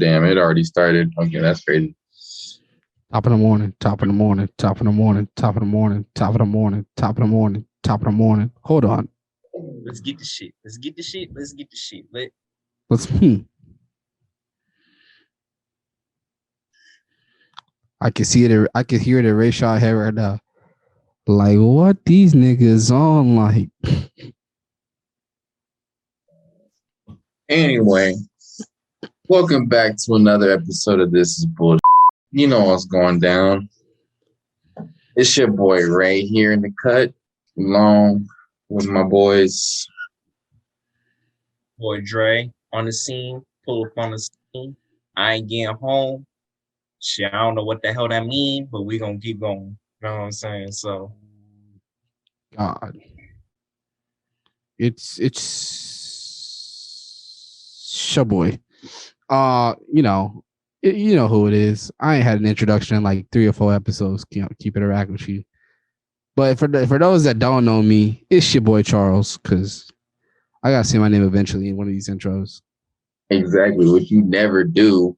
damn, it already started. Okay, that's crazy. Top of the morning, top of the morning, top of the morning, top of the morning, top of the morning, top of the morning, top of the morning. Hold on. Let's get the shit. Let's get the shit. Let's get the shit. Let's I can see it. I can hear the Rayshad hair right now. Like, what these niggas on? Like, Anyway, welcome back to another episode of This Is Bullsh. You know what's going down. It's your boy Ray here in the cut, along with my boys. Boy Dre on the scene. Pull up on the scene. I ain't getting home. Shit, I don't know what the hell that mean, but we gonna keep going. You know what I'm saying? So, God, it's your boy. You know, you know who it is. I ain't had an introduction in like 3 or 4 episodes. You know, keep it a rack with you. But for those that don't know me, it's your boy Charles, because I gotta say my name eventually in one of these intros. Exactly, which you never do.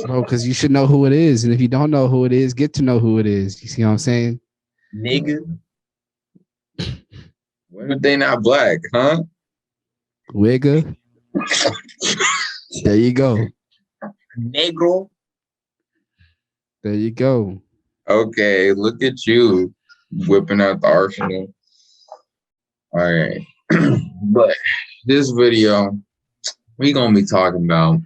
Bro, because you should know who it is. And if you don't know who it is, get to know who it is. You see what I'm saying? nigga. When are they not black, huh? Wigga. There you go. Negro. There you go. Okay, look at you whipping out the arsenal. All right. But this video, we're going to be talking about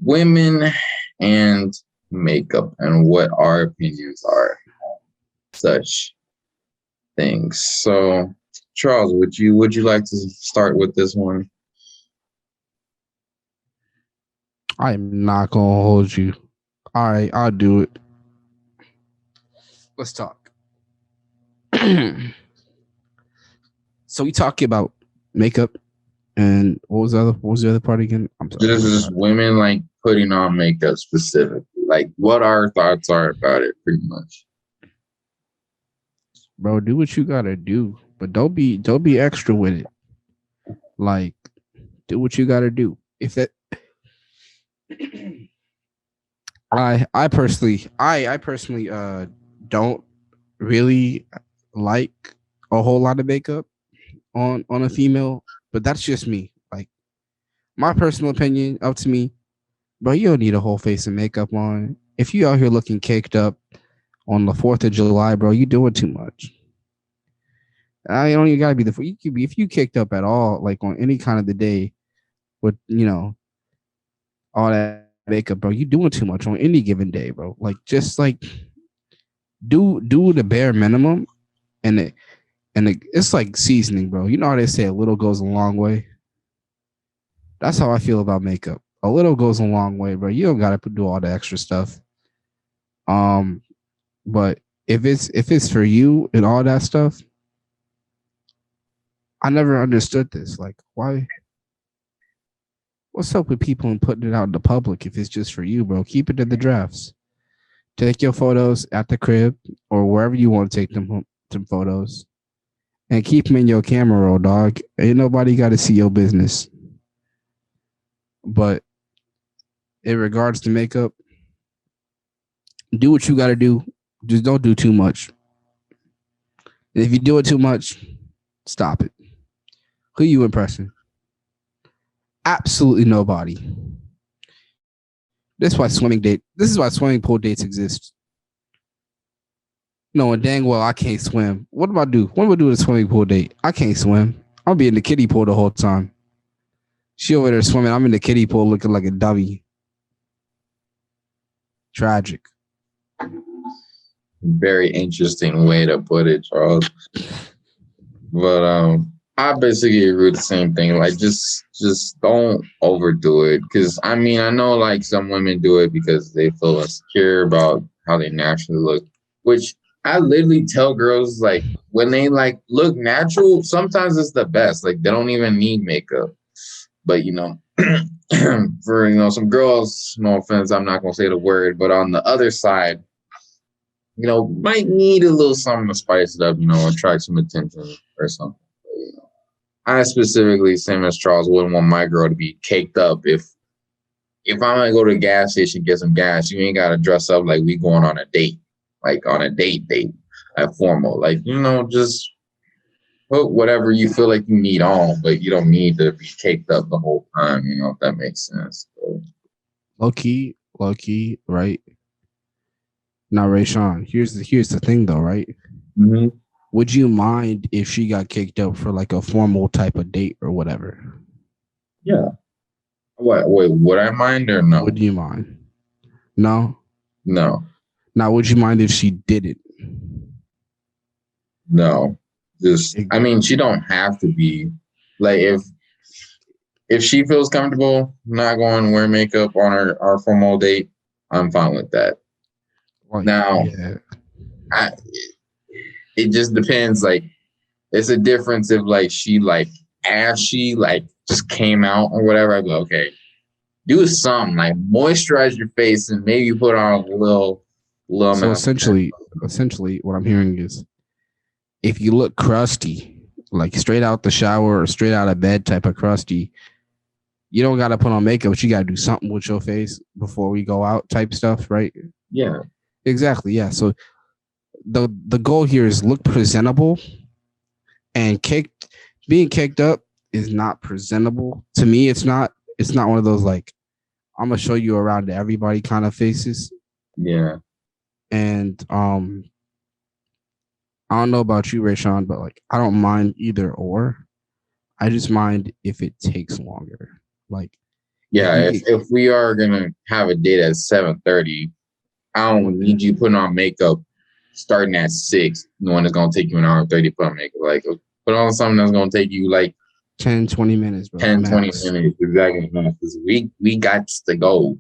women and makeup and what our opinions are. Such things. So, Charles, would you like to start with this one? I'm not gonna hold you. All right, I'll do it. Let's talk. So we talking about makeup, and what was the other part again? I'm sorry. This is women like putting on makeup specifically. Like what our thoughts are about it, pretty much. Bro, do what you gotta do, but don't be extra with it. Like, do what you gotta do. If that, I personally don't really like a whole lot of makeup on a female, but that's just me. Like, my personal opinion, up to me. Bro, you don't need a whole face of makeup on. If you out here looking caked up on the 4th of July, bro, you doing too much. I don't even gotta be you could be, if you caked up at all, like on any kind of the day with, you know, all that makeup, bro, you doing too much on any given day, bro. Like, just like do the bare minimum, and it's like seasoning, bro. You know how they say a little goes a long way. That's how I feel about makeup. A little goes a long way, bro. You don't gotta do all the extra stuff. But if it's for you and all that stuff, I never understood this. Like, why? What's up with people and putting it out in the public if it's just for you, bro? Keep it in the drafts. Take your photos at the crib or wherever you want to take them photos, and keep them in your camera roll, dog. Ain't nobody got to see your business. But in regards to makeup, do what you got to do. Just don't do too much. And if you do it too much, stop it. Who you impressing? Absolutely nobody. This is why swimming pool dates exist. Knowing dang well I can't swim. What do I do? What do I do at a swimming pool date? I can't swim. I'll be in the kiddie pool the whole time. She over there swimming. I'm in the kiddie pool looking like a dummy. Tragic. Very interesting way to put it, Charles. But I basically agree with the same thing. Like, just don't overdo it. Because I mean, I know like some women do it because they feel insecure about how they naturally look. Which I literally tell girls, like, when they like look natural, sometimes it's the best. Like, they don't even need makeup. But you know, for some girls, no offense, I'm not gonna say the word, but on the other side, might need a little something to spice it up, attract some attention or something. But, I specifically, same as Charles, wouldn't want my girl to be caked up if if I'm gonna go to the gas station get some gas, you ain't gotta dress up like we going on a date, like on a date, like formal. Like, just put whatever you feel like you need on, but you don't need to be caked up the whole time, if that makes sense. So, Low key, right? Now, Rayshawn, here's the thing though, right? mm-hmm. Would you mind if she got kicked up for like a formal type of date or whatever? Yeah. What? Wait, would I mind or no? Would you mind? No. No. Now, would you mind if she did it? No. I mean, she don't have to be like if she feels comfortable not going to wear makeup on our formal date, I'm fine with that. Like, now, yeah. It just depends. Like, it's a difference if like she like ashy like just came out or whatever. I'd be like, okay, do something like moisturize your face and maybe put on a little. So essentially, what I'm hearing is, if you look crusty, like straight out the shower or straight out of bed type of crusty, you don't got to put on makeup, but you got to do something with your face before we go out type stuff, right? Yeah. Exactly. Yeah. So the goal here is look presentable, and being caked up is not presentable. To me, it's not one of those like, I'm going to show you around to everybody kind of faces. Yeah. And I don't know about you, Rayshawn, but like I don't mind either or. I just mind if it takes longer. Like, yeah, if we are gonna have a date at 7:30, I don't need you putting on makeup starting at 6, knowing it's gonna take you an hour and 30 to put on makeup. Like, put on something that's gonna take you like 10-20 minutes, bro. 10-20 minutes, exactly. Because we got to go.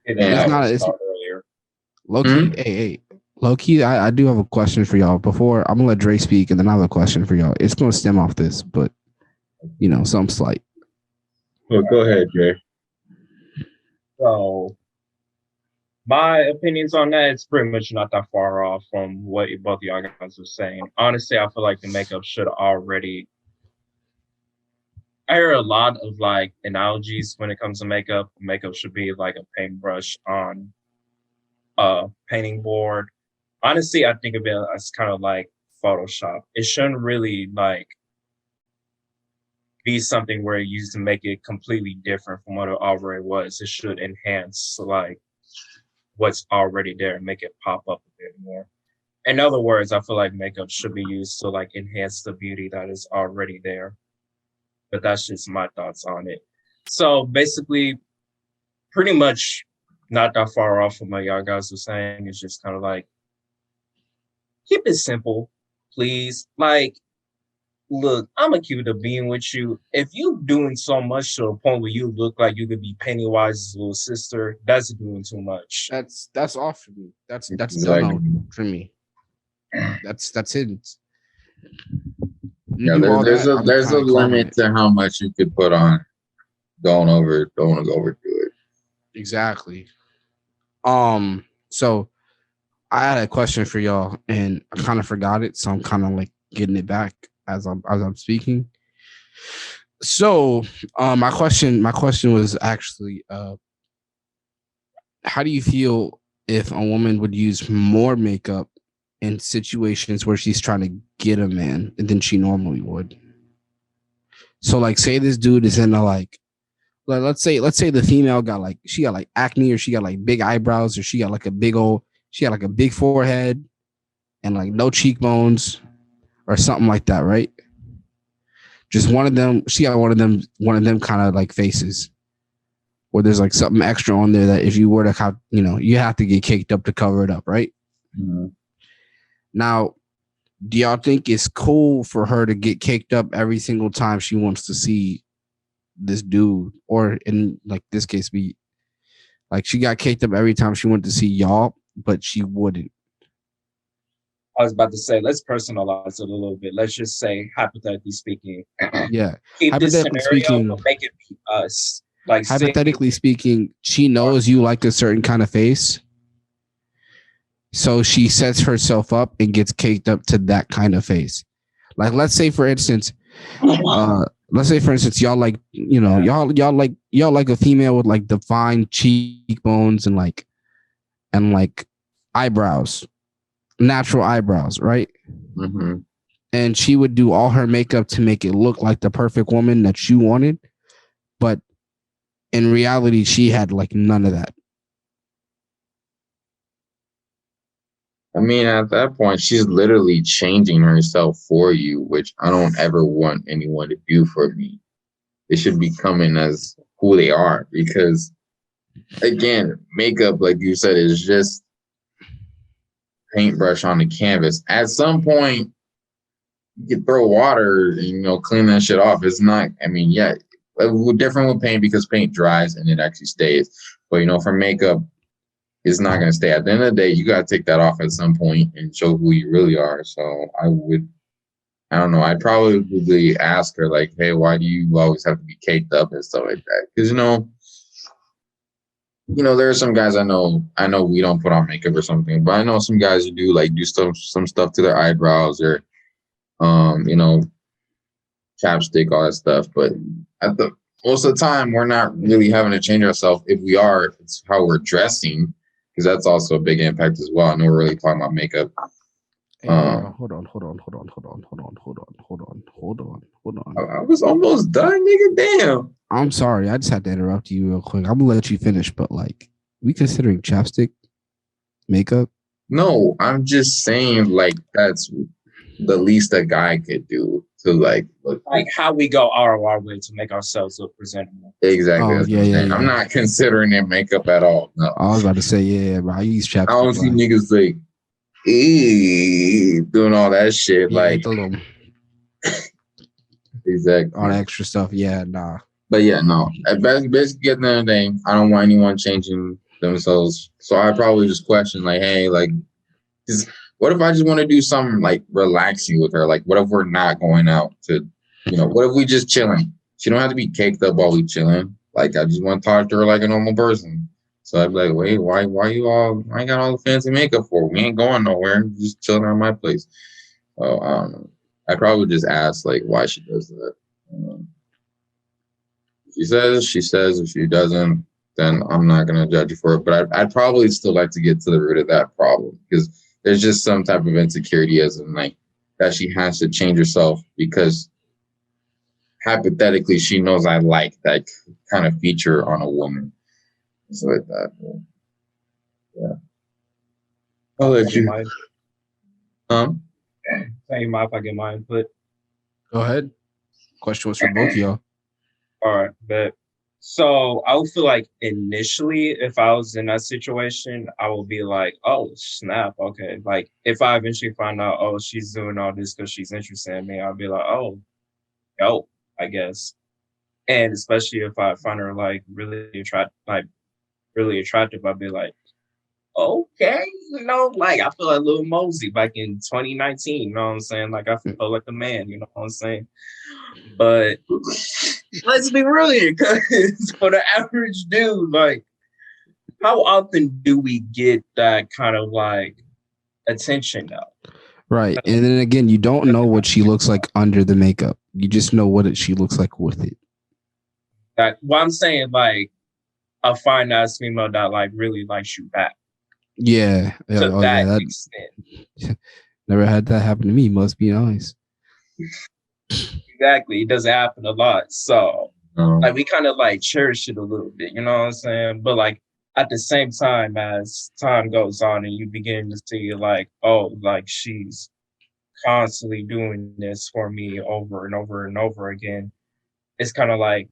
It's low key. Hey, low key. I do have a question for y'all. Before I'm gonna let Dre speak, and then I have a question for y'all. It's gonna stem off this, but some slight. Well, go ahead, Dre. So, my opinions on that, it's pretty much not that far off from what both of y'all guys were saying. Honestly, I feel like the makeup should already. I hear a lot of like analogies when it comes to makeup. Makeup should be like a paintbrush on a painting board. Honestly, I think of it as kind of like Photoshop. It shouldn't really like be something where you used to make it completely different from what it already was. It should enhance like what's already there and make it pop up a bit more. In other words, I feel like makeup should be used to like enhance the beauty that is already there. But that's just my thoughts on it. So basically, pretty much not that far off from what y'all guys were saying. It's just kind of like, keep it simple, please. Like, look, I'm gonna keep it a being with you. If you doing so much to a point where you look like you could be Pennywise's little sister, that's doing too much. That's off for me. That's exactly. no for me. That's it. Yeah, there's a limit to how much you could put on. Don't overdo it. Exactly. So I had a question for y'all, and I kind of forgot it, so I'm kind of like getting it back as I'm speaking. So, my question was actually, how do you feel if a woman would use more makeup in situations where she's trying to get a man than she normally would? So, like, say this dude is in a let's say the female got like acne, or she got like big eyebrows, or she got like a big forehead and like no cheekbones or something like that, right? Just one of them, she got one of them kind of like faces where there's like something extra on there that if you were to have, you have to get caked up to cover it up, right? Mm-hmm. Now, do y'all think it's cool for her to get caked up every single time she wants to see this dude, or in like this case, be like she got caked up every time she wanted to see y'all, but she wouldn't? I was about to say, let's personalize it a little bit. Let's just say, hypothetically speaking. Yeah. Keep this scenario, but make it be us. Like, hypothetically speaking, she knows you like a certain kind of face, so she sets herself up and gets caked up to that kind of face. Like, let's say, for instance, Let's say for instance, y'all like, y'all like a female with like defined cheekbones and like eyebrows, natural eyebrows, right? Mm-hmm. And she would do all her makeup to make it look like the perfect woman that you wanted, but in reality, she had like none of that. I mean, at that point, she's literally changing herself for you, which I don't ever want anyone to do for me. They should be coming as who they are because, again, makeup, like you said, is just paintbrush on the canvas. At some point, you can throw water and, clean that shit off. It's not, I mean, yeah, different with paint because paint dries and it actually stays. But, for makeup, it's not going to stay. At the end of the day, you got to take that off at some point and show who you really are. So I don't know. I'd probably ask her like, hey, why do you always have to be caked up and stuff like that? Because, there are some guys I know we don't put on makeup or something, but I know some guys who do like do some stuff to their eyebrows or, chapstick, all that stuff. But most of the time, we're not really having to change ourselves. If we are, it's how we're dressing, because that's also a big impact as well. I know we're really talking about makeup. Hey, hold on. I was almost done, nigga. Damn. I'm sorry. I just had to interrupt you real quick. I'm gonna let you finish, but like, we considering chapstick makeup? No, I'm just saying like that's the least a guy could do to like look like how we go our way to make ourselves look presentable. Exactly. Oh, yeah. I'm not considering it makeup at all. No. I was about to say, yeah, but I use chapstick. I don't see niggas like doing all that shit. Yeah, like a little, exactly all the extra stuff. Yeah, nah. But yeah, no. At basically at the end of the day, I don't want anyone changing themselves. So I probably just question like, hey, like, what if I just want to do something like relaxing with her? Like, what if we're not going out to, what if we just chilling? She don't have to be caked up while we chilling. Like, I just want to talk to her like a normal person. So I'd be like, wait, why I got all the fancy makeup for? We ain't going nowhere. We're just chilling at my place. So I don't know. I'd probably just ask like why she does that. She says. If she doesn't, then I'm not going to judge her for it. But I'd probably still like to get to the root of that problem because there's just some type of insecurity as in like that she has to change herself because hypothetically she knows I like that kind of feature on a woman. So like that. Yeah. I'll let you. Say my if I get my input. Go ahead. Question was for both of y'all. All right, but so I would feel like initially, if I was in that situation, I would be like, "Oh, snap, okay." Like if I eventually find out, oh, she's doing all this because she's interested in me, I'll be like, "Oh, yo, I guess." And especially if I find her like really attractive, I'd be like, "Okay, like I feel like Lil Mosey back in 2019. You know what I'm saying? Like I feel like the man. You know what I'm saying?" But let's be real here, because for the average dude, like, how often do we get that kind of like attention now? Right. And then again, you don't know what she looks like under the makeup. You just know what she looks like with it. Well, I'm saying like a fine ass female that like really likes you back. Yeah. To that extent. Never had that happen to me, must be nice. Exactly. It doesn't happen a lot. So like we kind of like cherish it a little bit, you know what I'm saying? But like at the same time, as time goes on and you begin to see like, oh, like she's constantly doing this for me over and over and over again, it's kind of like,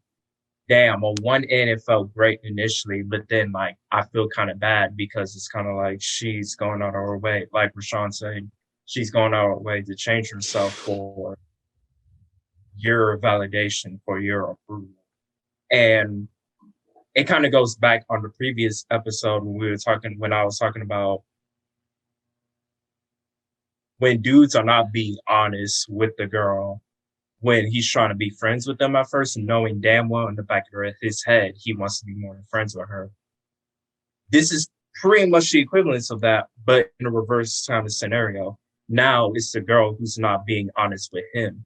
damn, on one end it felt great initially, but then like I feel kind of bad because it's kind of like she's going out of her way, like Rashawn said, she's going out of her way to change herself for your validation, for your approval. And it kind of goes back on the previous episode when I was talking about when dudes are not being honest with the girl when he's trying to be friends with them at first, knowing damn well in the back of his head he wants to be more than friends with her. This is pretty much the equivalence of that, but in a reverse kind of scenario. Now it's the girl who's not being honest with him.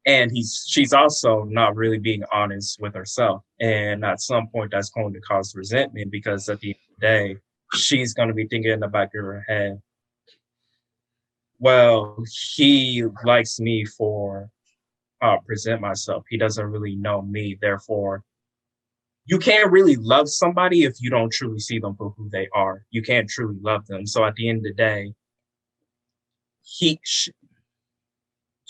and she's also not really being honest with herself. And at some point, that's going to cause resentment because at the end of the day, she's going to be thinking in the back of her head, well, he likes me for how I present myself. He doesn't really know me. Therefore, you can't really love somebody if you don't truly see them for who they are. You can't truly love them. So at the end of the day, he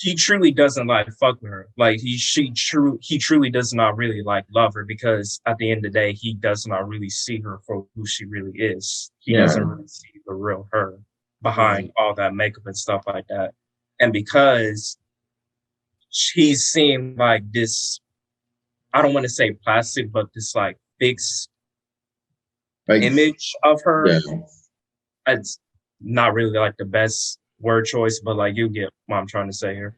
he truly doesn't like fuck with her. Like he truly does not really like love her because at the end of the day, he does not really see her for who she really is. He doesn't really see the real her behind all that makeup and stuff like that. And because he's seeing like this, I don't want to say plastic, but this like fixed image of her. Yeah. It's not really like the best word choice, but like you get what I'm trying to say here.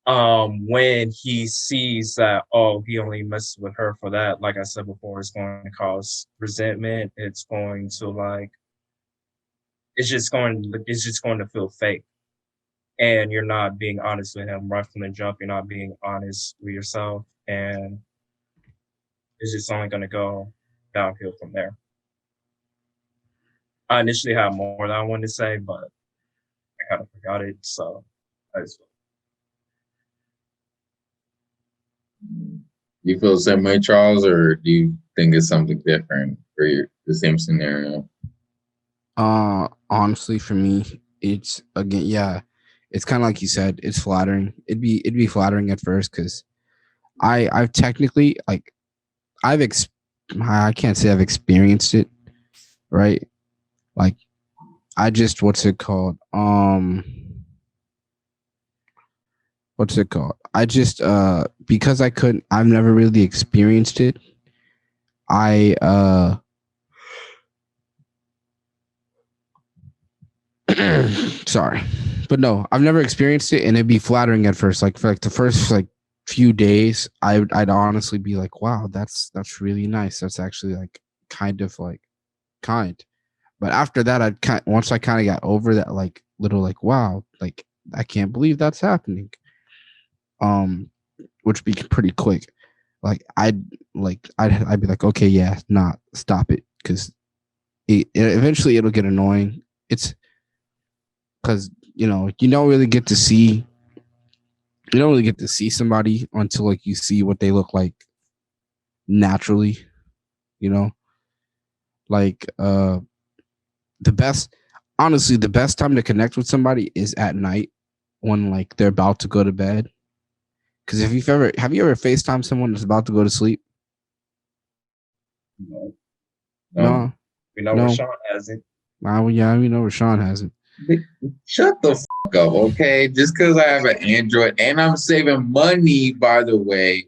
When he sees that, oh, he only messes with her for that, like I said before, it's going to cause resentment. It's going to like, it's just going to feel fake. And you're not being honest with him right from the jump. You're not being honest with yourself. And it's just only going to go downhill from there. I initially had more that I wanted to say, but I kind of forgot it. So I just. You feel the same way, Charles, or do you think it's something different for the same scenario? Honestly, for me, it's again, yeah, it's kind of like you said. It's flattering. It'd be flattering at first because I've technically like I've I can't say I've experienced it, right? Like I just what's it called? What's it called? I just because I've never really experienced it. I sorry. But no, I've never experienced it and it'd be flattering at first. Like for like the first like few days, I'd honestly be like, wow, that's really nice. That's actually like kind of like kind. But after that, once I kind of got over that like little like wow, like I can't believe that's happening. Which be pretty quick. Like I'd be like, okay, yeah, nah, stop it, because eventually it'll get annoying. It's because you don't really get to see somebody until like you see what they look like naturally. You know, like the best honestly the best time to connect with somebody is at night when like they're about to go to bed. Because have you ever FaceTime someone that's about to go to sleep? No. We know No. Rashawn hasn't. Yeah, we know Rashawn hasn't. Shut the fuck up, okay? Just because I have an Android and I'm saving money, by the way.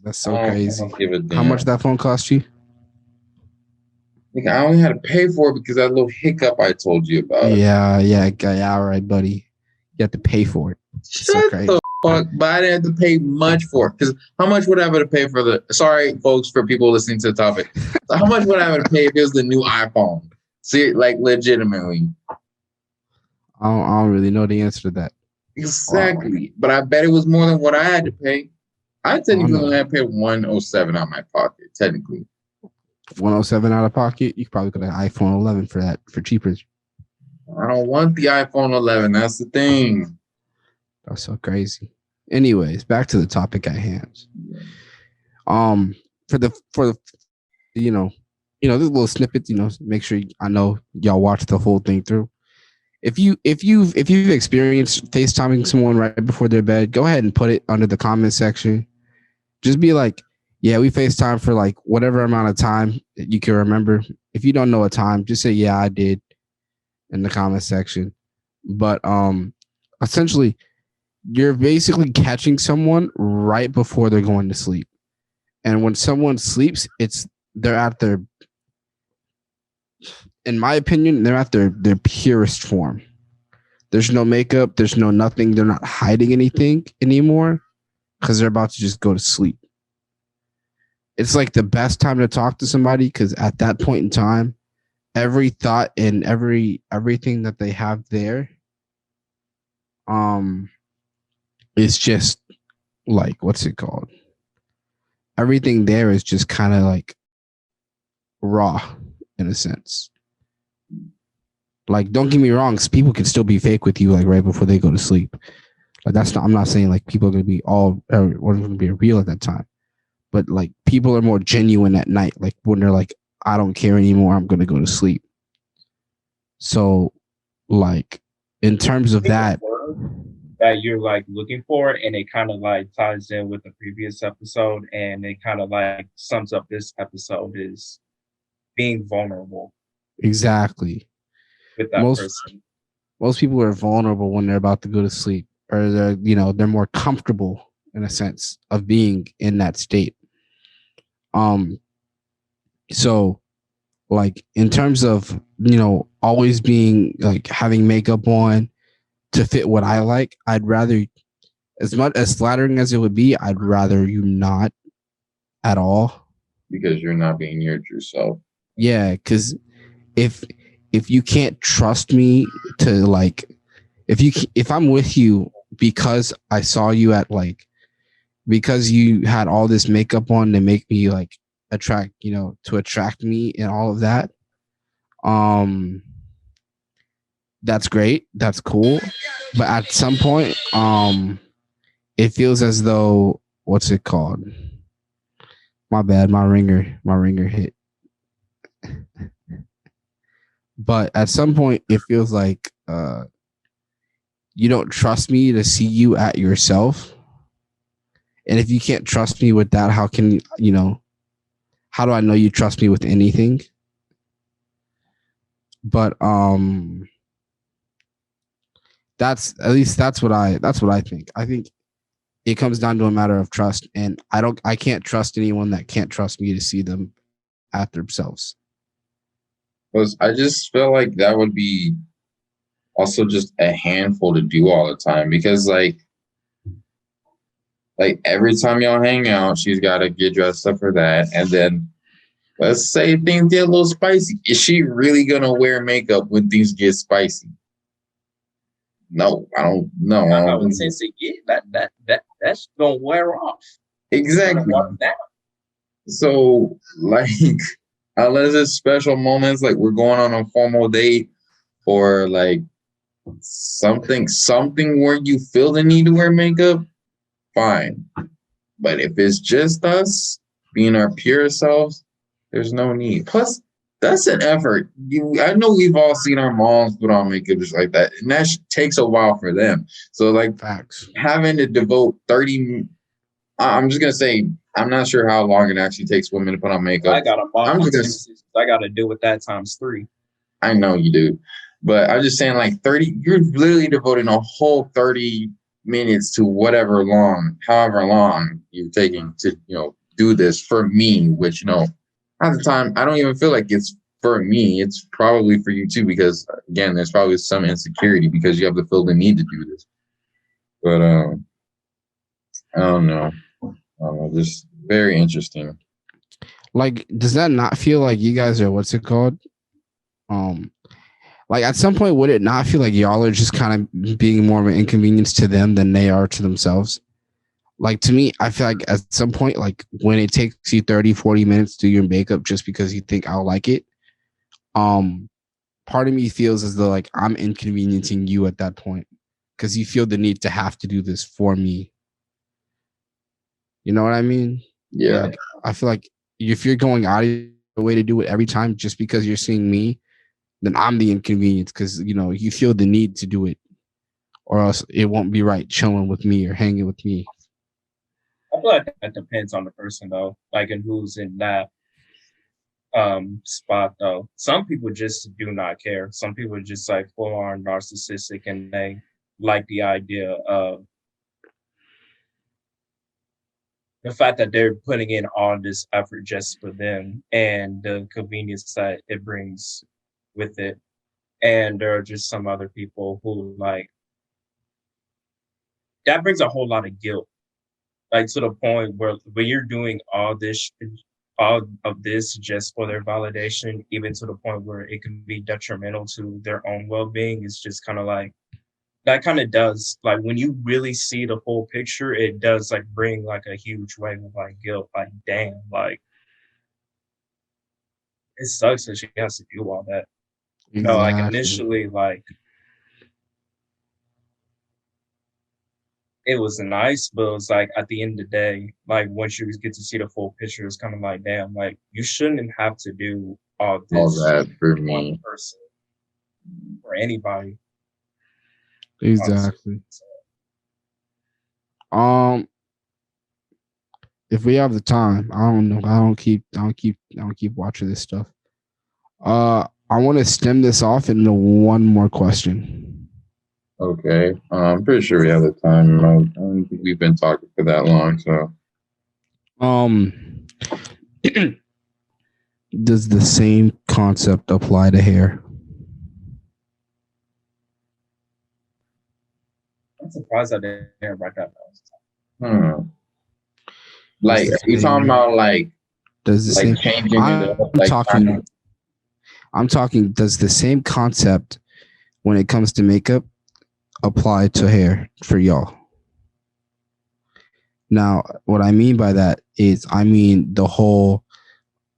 That's so crazy. I don't give a damn. How much that phone cost you? I only had to pay for it because that little hiccup I told you about. Yeah, all right, buddy. You have to pay for it. Shut the fuck, but I didn't have to pay much for it. Because how much would I have to pay for sorry, folks, for people listening to the topic. So how much would I have to pay if it was the new iPhone? See, like legitimately. I don't really know the answer to that. Exactly. But I bet it was more than what I had to pay. I technically only had to pay $107 out of my pocket, technically. $107 out of pocket? You could probably get an iPhone 11 for that, for cheaper. I don't want the iPhone 11. That's the thing. That's so crazy. Anyways, back to the topic at hand. For the this little snippet, make sure I know y'all watch the whole thing through. If you've experienced FaceTiming someone right before their bed, go ahead and put it under the comment section. Just be like, yeah, we FaceTime for like whatever amount of time that you can remember. If you don't know a time, just say, yeah, I did in the comment section. But essentially, you're basically catching someone right before they're going to sleep. And when someone sleeps, they're at their, in my opinion, they're at their purest form. There's no makeup. There's no nothing. They're not hiding anything anymore because they're about to just go to sleep. It's like the best time to talk to somebody because at that point in time, every thought and everything that they have there, it's just like, what's it called? Everything there is just kind of like raw in a sense. Like, don't get me wrong, people can still be fake with you like right before they go to sleep. Like that's not. I'm not saying like people are gonna be all everyone's gonna be real at that time, but like people are more genuine at night. Like when they're like, I don't care anymore. I'm gonna go to sleep. So, like in terms of that, that you're like looking for, and it kind of like ties in with the previous episode, and it kind of like sums up this episode is being vulnerable exactly. with that Most person. most people are vulnerable when they're about to go to sleep, or they're more comfortable in a sense of being in that state. Um, so like in terms of always being like having makeup on to fit what I like, I'd rather, as much as flattering as it would be, I'd rather you not at all. Because you're not being your true self. Yeah, because if if you can't trust me to like, if I'm with you because I saw you at like, because you had all this makeup on to make me like to attract me and all of that, um that's great, that's cool, but at some point it feels as though, what's it called, my bad, my ringer hit. But at some point it feels like you don't trust me to see you at yourself. And if you can't trust me with that, how can how do I know you trust me with anything? But that's, at least that's what I think. I think it comes down to a matter of trust, and I can't trust anyone that can't trust me to see them at themselves. Because I just feel like that would be also just a handful to do all the time. Because like every time y'all hang out, she's got to get dressed up for that, and then let's say things get a little spicy. Is she really gonna wear makeup when things get spicy? No, I don't know. I don't think so. Since it get that's gonna wear off. Exactly. So like unless it's special moments like we're going on a formal date or like something where you feel the need to wear makeup, fine. But if it's just us being our pure selves, there's no need. Plus, that's an effort. I know we've all seen our moms put on makeup just like that, and that takes a while for them. So, like, Facts. having to devote 30, I'm just gonna say, I'm not sure how long it actually takes women to put on makeup. I got a mom. I'm just I got to do with that times 3. I know you do, but I'm just saying, like 30, you're literally devoting a whole 30 minutes to however long you're taking to, do this for me, which, at the time, I don't even feel like it's for me. It's probably for you too, because again, there's probably some insecurity because you have to feel the need to do this. But, I don't know. Just very interesting. Like, does that not feel like you guys are, what's it called? Um, like at some point, would it not feel like y'all are just kind of being more of an inconvenience to them than they are to themselves? Like to me, I feel like at some point, like when it takes you 30, 40 minutes to do your makeup just because you think I'll like it, um, part of me feels as though like I'm inconveniencing you at that point because you feel the need to have to do this for me. You know what I mean? Yeah. Like, I feel like if you're going out of your way to do it every time just because you're seeing me, then I'm the inconvenience because you feel the need to do it, or else it won't be right chilling with me or hanging with me. I feel like that depends on the person though, like and who's in that spot though. Some people just do not care. Some people are just like full on narcissistic and they like the idea of the fact that they're putting in all this effort just for them and the convenience that it brings with it. And there are just some other people who like that brings a whole lot of guilt, like to the point where when you're doing all of this just for their validation, even to the point where it can be detrimental to their own well-being. It's just kind of like that kind of does, like, when you really see the full picture, it does like bring like a huge wave of like guilt. Like, damn, like it sucks that she has to do all that. Like Exactly. initially, like it was nice, but it was like at the end of the day, like once you get to see the full picture, it's kind of like, damn, like you shouldn't have to do all All this that for for one me. person or anybody, honestly. Exactly. So, Um, if we have the time, I don't know. I don't keep watching this stuff. I want to stem this off into one more question. Okay. I'm pretty sure we have the time. I don't think we've been talking for that long, so Um, does the same concept apply to hair? I'm surprised I didn't write that hmm. Like, Does are the you talking same? about Does the like same? changing it up, I'm like kind talking. of I'm talking. Does the same concept when it comes to makeup apply to hair for y'all? Now, what I mean by that is, I mean the whole,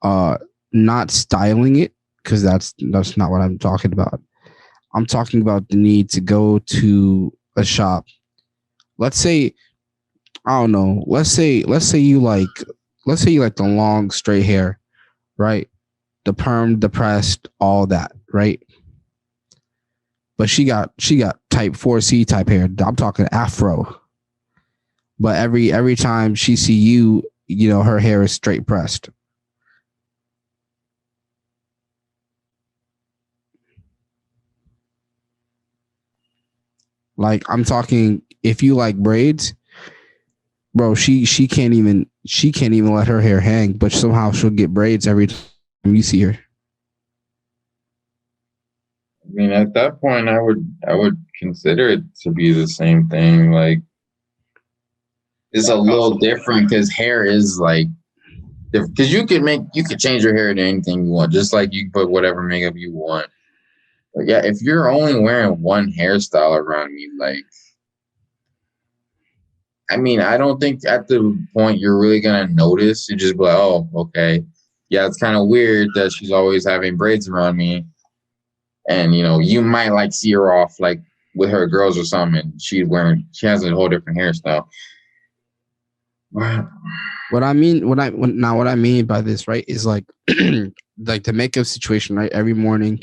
uh, not styling it, because that's not what I'm talking about. I'm talking about the need to go to a shop. Let's say, I don't know. Let's say you like the long straight hair, right? The perm, the pressed, all that, right? But she got type 4C type hair. I'm talking afro. But every time she see you, you know, her hair is straight pressed. Like, I'm talking, if you like braids, bro, she can't even let her hair hang, but somehow she'll get braids every time you see her. I mean, at that point, I would consider it to be the same thing. Like, it's a little different because hair is like because you could change your hair to anything you want, just like you can put whatever makeup you want. But yeah, if you're only wearing one hairstyle around me, like, I mean, I don't think at the point you're really gonna notice. You just be like, oh, okay, yeah, it's kind of weird that she's always having braids around me, and you might like see her off like with her girls or something, and she has a whole different hairstyle. What I mean by this, right, is like like the makeup situation, right? Every morning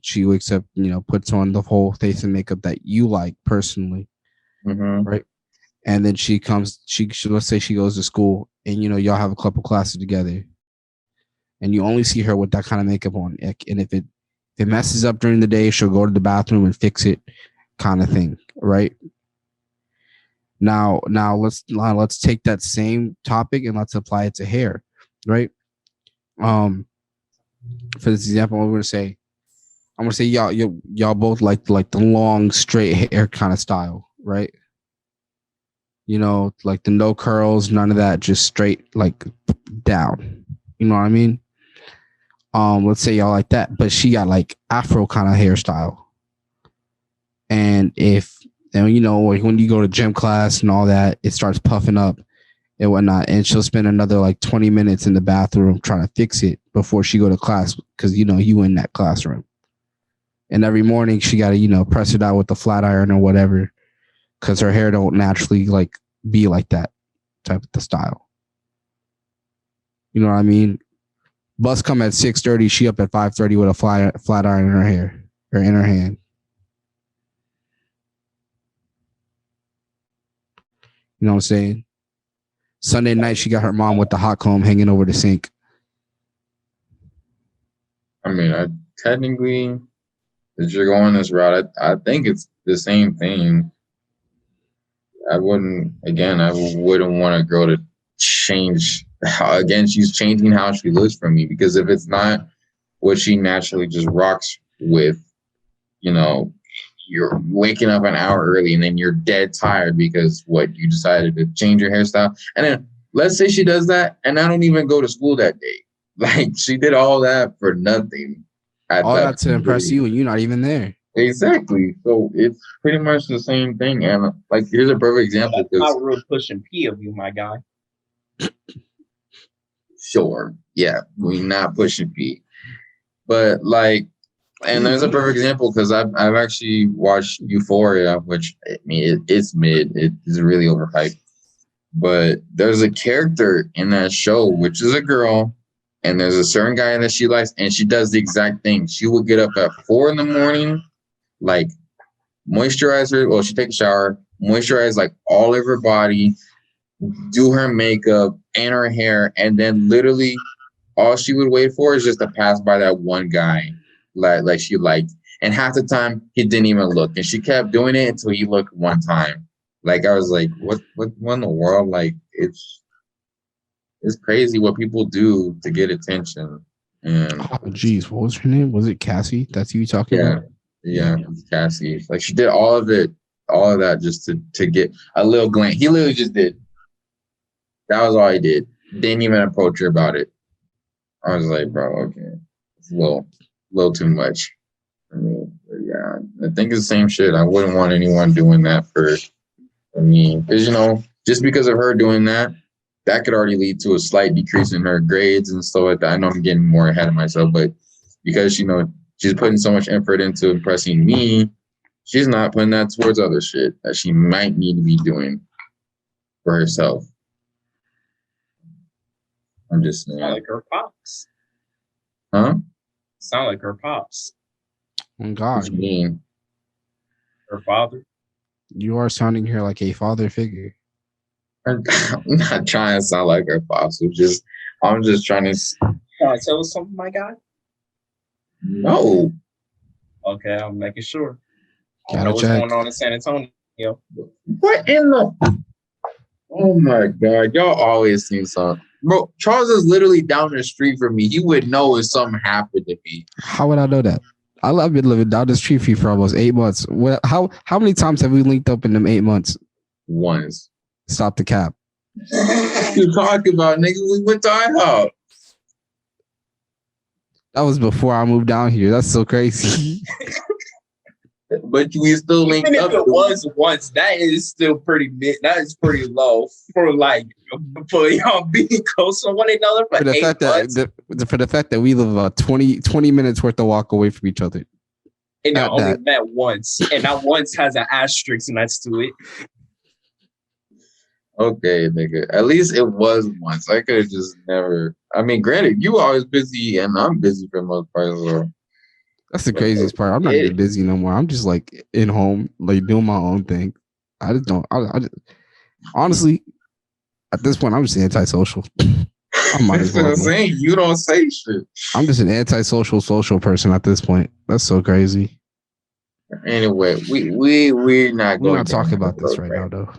she wakes up, you know, puts on the whole face and makeup that you like personally, Mm-hmm. right? And then she let's say she goes to school, and you know y'all have a couple classes together, and you only see her with that kind of makeup on. And if it messes up during the day, she'll go to the bathroom and fix it, kind of thing, right? Now let's take that same topic and let's apply it to hair, right? Um, for this example, I'm gonna say y'all both like the long straight hair kind of style, right? You know, like the no curls, none of that, just straight like down. You know what I mean? Let's say y'all like that, but she got like afro kind of hairstyle. And you know, like when you go to gym class and all that, it starts puffing up and whatnot, and she'll spend another like 20 minutes in the bathroom trying to fix it before she go to class, because you know you in that classroom. And every morning she got to, you know, press it out with the flat iron or whatever, because her hair don't naturally like be like that type of the style. You know what I mean? Bus come at 6:30. She up at 5:30 with a flat iron in her hair or in her hand. You know what I'm saying? Sunday night, she got her mom with the hot comb hanging over the sink. I mean, technically, if you're going this route, I think it's the same thing. I wouldn't want a girl to change again, she's changing how she looks from me, because if it's not what she naturally just rocks with, you know, you're waking up an hour early and then you're dead tired because you decided to change your hairstyle. And then let's say she does that and I don't even go to school that day. Like, she did all that for nothing at All that that to impress point. you, and you're not even there. Exactly. So it's pretty much the same thing. And like, here's a perfect example. That's Because not real pushing P of you, my guy. sure, yeah, we not pushing P, but like, and there's a perfect example because I've actually watched Euphoria, which I mean it's mid. It is really overhyped. But there's a character in that show which is a girl, and there's a certain guy that she likes, and she does the exact thing. She would get up at 4 in the morning, like moisturize her. Well, she take a shower, moisturize like all of her body, do her makeup and her hair, and then literally all she would wait for is just to pass by that one guy, like she liked. And half the time he didn't even look, and she kept doing it until he looked one time. Like I was like, what in the world? Like it's crazy what people do to get attention. And Oh, geez, what was her name? Was it Cassie? That's who you talking yeah, about? yeah, Cassie. Like she did all of it, all of that just to get a little glance. He literally just did. That was all he did. Didn't even approach her about it. I was like, bro, okay, it's little too much. I mean, yeah, I think it's the same shit. I wouldn't want anyone doing that for me, because just because of her doing that, that could already lead to a slight decrease in her grades and stuff like that. I know I'm getting more ahead of myself, but because she's putting so much effort into impressing me, she's not putting that towards other shit that she might need to be doing for herself. I'm just saying. Sound like her pops. Huh? Sound like her pops. Oh, What God, you mean? Her father. you are sounding here like a father figure. I'm not trying to sound like her boss. I'm just trying to. Tell us something, my guy. No. Okay, I'm making sure. I Gotta know what's check. going on in San Antonio. What in the? Oh my God! Y'all always seem something. Bro, Charles is literally down the street from me. He would know if something happened to me. How would I know that? I've been living down the street for you for almost 8 months. How many times have we linked up in them 8 months? Once. Stop the cap. You talking about, nigga? We went to our house. That was before I moved down here. That's so crazy. But we still linked Even up. if it was once, that is still pretty big. That is pretty low for y'all being close to one another for for the 8 fact months. that for the fact that we live about 20 minutes worth of walk away from each other. And I at only that. met once, and that once has an asterisk next to it. Okay, nigga. At least it was once. I could have just never. I mean, granted, you always busy, and I'm busy for the most part as well. That's the craziest part. I'm not even busy no more. I'm just like in home, like doing my own thing. I just don't. I just, honestly, at this point, I'm just antisocial. I might as That's what well. I'm saying. You don't say shit. I'm just an antisocial social person at this point. That's so crazy. Anyway, we're not We're going. not talking about this right now, though.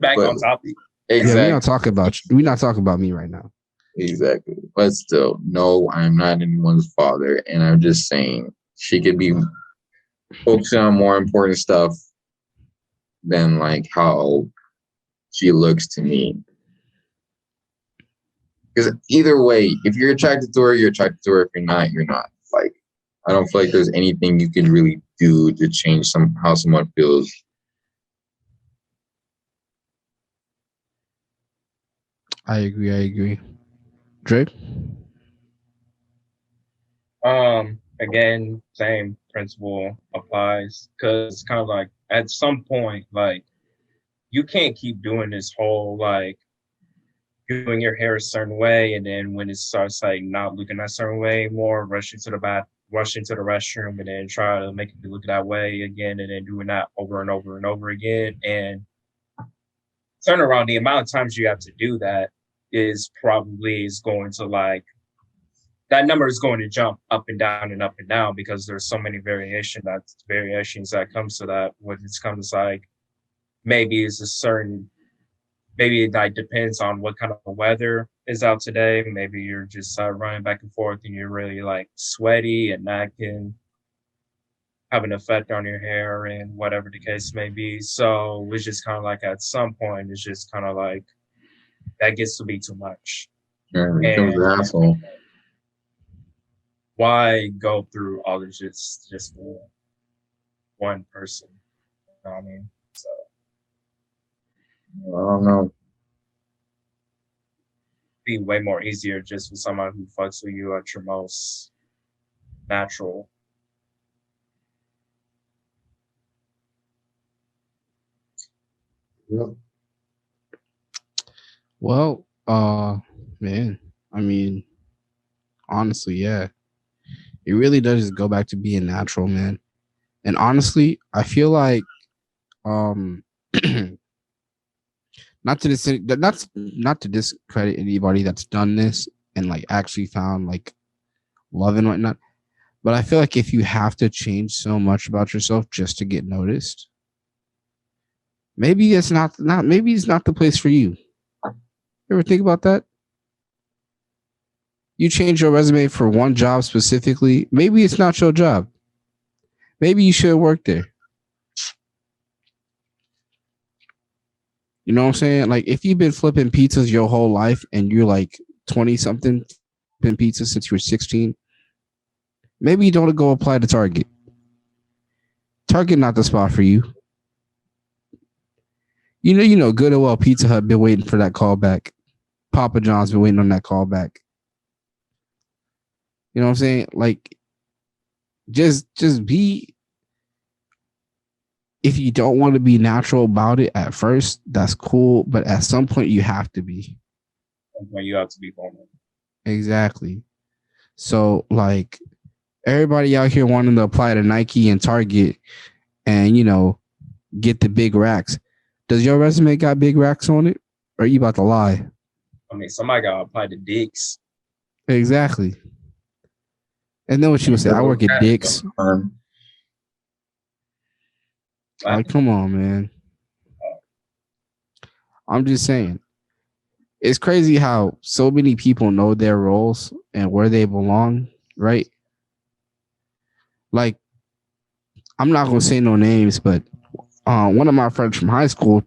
Back But- on topic. Exactly. Yeah, we're not talking about you. We're not talking about me right now. Exactly. But still, no, I'm not anyone's father, and I'm just saying she could be focusing on more important stuff than like how she looks to me. Because either way, if you're attracted to her, you're attracted to her. If you're not, you're not. Like, I don't feel like there's anything you can really do to change how someone feels. I agree. Drake? Again, same principle applies because it's kind of like at some point, like you can't keep doing this whole like doing your hair a certain way, and then when it starts like not looking that certain way more, rushing to the restroom, and then try to make it look that way again, and then doing that over and over and over again, and turn around. The amount of times you have to do that is going to like that number is going to jump up and down and up and down because there's so many variations that comes to that when it comes like maybe it's a certain maybe it like depends on what kind of weather is out today. Maybe you're just running back and forth and you're really like sweaty, and that can have an effect on your hair and whatever the case may be. So it's just kind of like at some point it's just kind of like that gets to be too much. Yeah, it becomes an asshole. Why go through all this just for one person. You know what I mean? So I don't know. be way more easier just for someone who fucks with you at your most natural. Yep. Well, man, I mean, honestly, yeah, it really does just go back to being natural, man. And honestly, I feel like, um, not to discredit anybody that's done this and like actually found like love and whatnot, but I feel like if you have to change so much about yourself just to get noticed, maybe maybe it's not the place for you. You ever think about that? You change your resume for one job specifically, maybe it's not your job. Maybe you should work there. You know what I'm saying? Like if you've been flipping pizzas your whole life and you're like 20 something flipping pizzas since you were 16, maybe you don't go apply to Target. Target not the spot for you. You know good and well Pizza Hut been waiting for that call back. Papa John's been waiting on that call back. You know what I'm saying? Like just be, if you don't want to be natural about it at first, that's cool, but at some point you have to be. When you have to be vulnerable. Exactly. So like everybody out here wanting to apply to Nike and Target and get the big racks. Does your resume got big racks on it? Or are you about to lie? I mean, somebody got to apply to Dick's. Exactly. And then what you would say, I work at Dick's. Like, come on, man. I'm just saying. It's crazy how so many people know their roles and where they belong, right? Like, I'm not gonna say no names, but one of my friends from high school,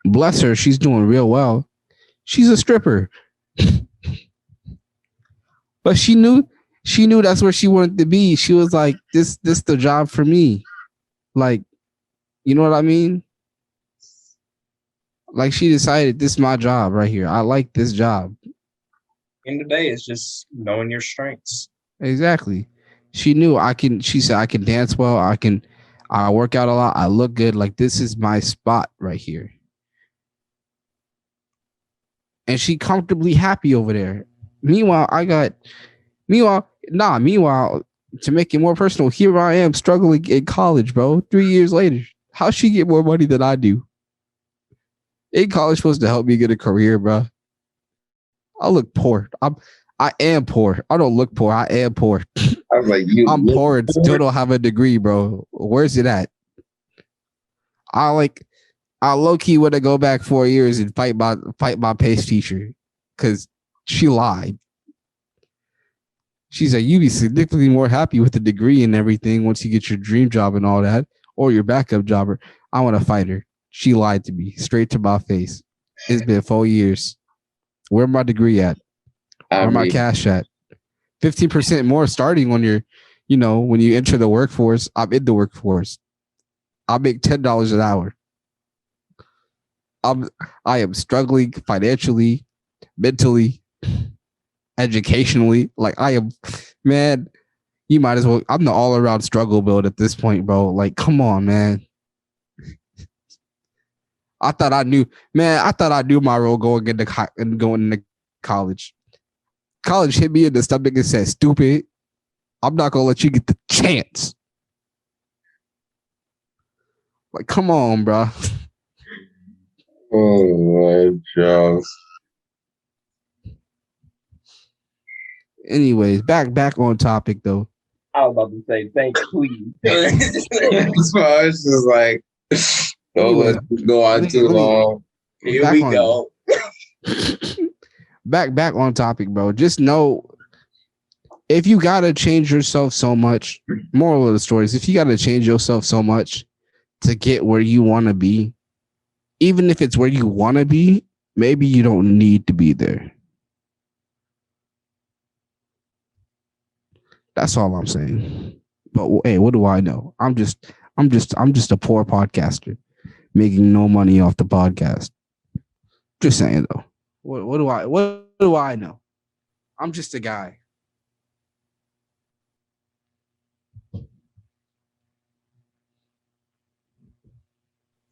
bless her, she's doing real well. She's a stripper. But she knew that's where she wanted to be. She was like, this the job for me. Like, you know what I mean? Like she decided this is my job right here. I like this job. In the day, it's just knowing your strengths. Exactly. She knew she said I can dance well, I work out a lot, I look good. Like this is my spot right here. And she comfortably happy over there. Meanwhile, to make it more personal, here I am struggling in college, bro. 3 years later. How she get more money than I do? Ain't college supposed to help me get a career, bro? I look poor. I am poor. I don't look poor. I am poor. I was like, I'm poor and still don't have a degree, bro. Where's it at? I low key want to go back 4 years and fight my pace teacher because she lied. She said, you'd be significantly more happy with the degree and everything once you get your dream job and all that, or your backup jobber. I want to fight her. She lied to me straight to my face. It's been 4 years. Where my degree at? Where my cash at? 15% more starting on your, when you enter the workforce. I'm in the workforce. I make $10 an hour. I am struggling financially, mentally, educationally. Like I am, man, you might as well. I'm the all around struggle build at this point, bro. Like, come on, man. I thought I knew my role going into college. College hit me in the stomach and said, stupid, I'm not gonna let you get the chance. Like, come on, bro. Oh my gosh. Anyways, back on topic though. I was about to say, thank you. So it's just like, don't let it go on too long. Here we go. Back on topic, bro. Just know, if you gotta change yourself so much, moral of the story is if you gotta change yourself so much to get where you want to be, even if it's where you want to be, maybe you don't need to be there. That's all I'm saying. But hey, what do I know? I'm just a poor podcaster making no money off the podcast. Just saying though. What do I know? I'm just a guy.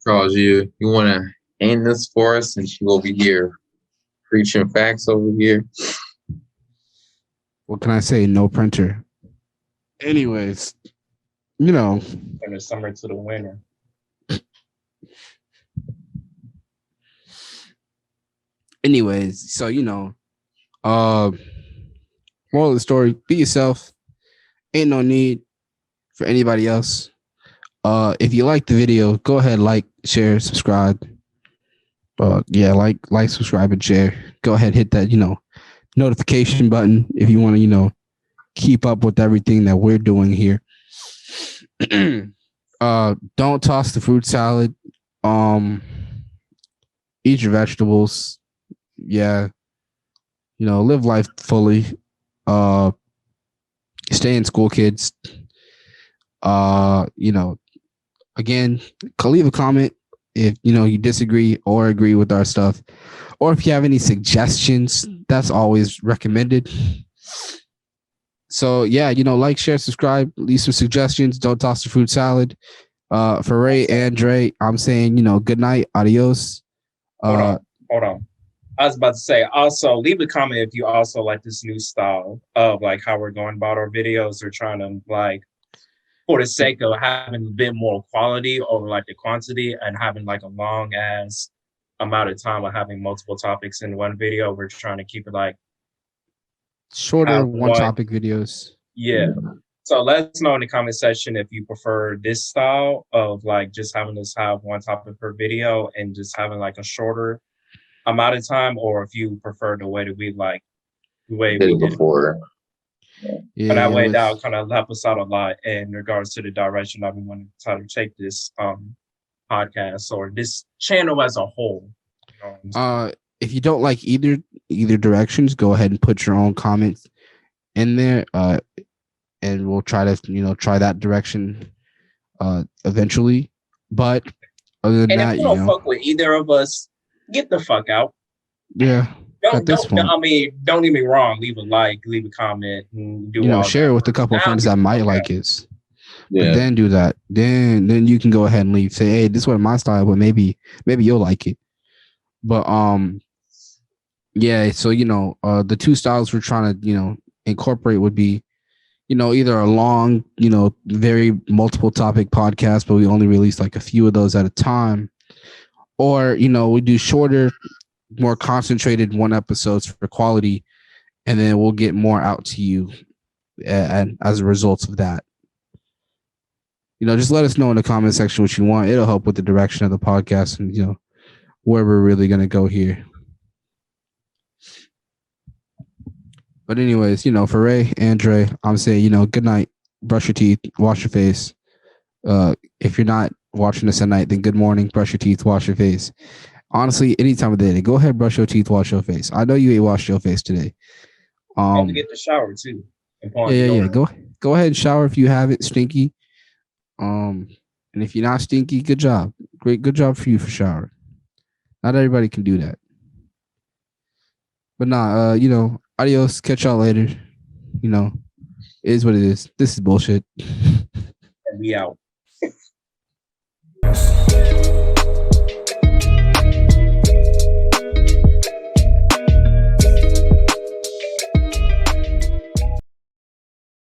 Charles, you want to end this for us since you over here preaching facts over here? What can I say? No printer. Anyways, you know, From the summer to the winter. so uh moral of the story, be yourself. Ain't no need for anybody else. If you like the video, go ahead, like, share, subscribe. Yeah, like, subscribe, and share. Go ahead, hit that, notification button if you want to, keep up with everything that we're doing here. Don't toss the fruit salad. Eat your vegetables. Yeah. Live life fully. Stay in school, kids. Again, leave a comment if you disagree or agree with our stuff, or if you have any suggestions. That's always recommended. So yeah, like, share, subscribe, leave some suggestions. Don't toss the fruit salad. For Ray and Dre, I'm saying, good night, adios. Hold on. I was about to say, also leave a comment if you also like this new style of like how we're going about our videos. Or trying to, like, for the sake of having a bit more quality over like the quantity, and having like a long ass amount of time of having multiple topics in one video. We're trying to keep it like shorter one topic videos. Yeah. So let us know in the comment section if you prefer this style of like just having us have one topic per video and just having like a shorter amount of time, or if you prefer the way that we did before. Yeah, and that way that'll kind of help us out a lot in regards to the direction that we want to try to take this podcast or this channel as a whole. If you don't like either directions, go ahead and put your own comments in there. And we'll try to try that direction eventually. But other than that, if you don't fuck with either of us, get the fuck out. Yeah. Don't get me wrong. Leave a like, leave a comment, and share it with a couple of friends that might like it. Yeah. But then do that. Then you can go ahead and leave. Say, hey, this was my style, but maybe you'll like it. But yeah. So the two styles we're trying to incorporate would be either a long very multiple topic podcast, but we only release like a few of those at a time, or we do shorter, more concentrated one episodes for quality, and then we'll get more out to you and as a result of that. Just let us know in the comment section what you want. It'll help with the direction of the podcast and where we're really going to go here. But anyways, for Ray and Dre, I'm saying, good night, brush your teeth, wash your face. If you're not watching this at night, then good morning, brush your teeth, wash your face. Honestly, any time of the day, go ahead, brush your teeth, wash your face. I know you ain't washed your face today. Don't forget to shower too. Yeah. Go ahead and shower if you have it stinky. And if you're not stinky, good job. Good job for you for showering. Not everybody can do that. But nah, adios. Catch y'all later. It is what it is. This is bullshit. And we out.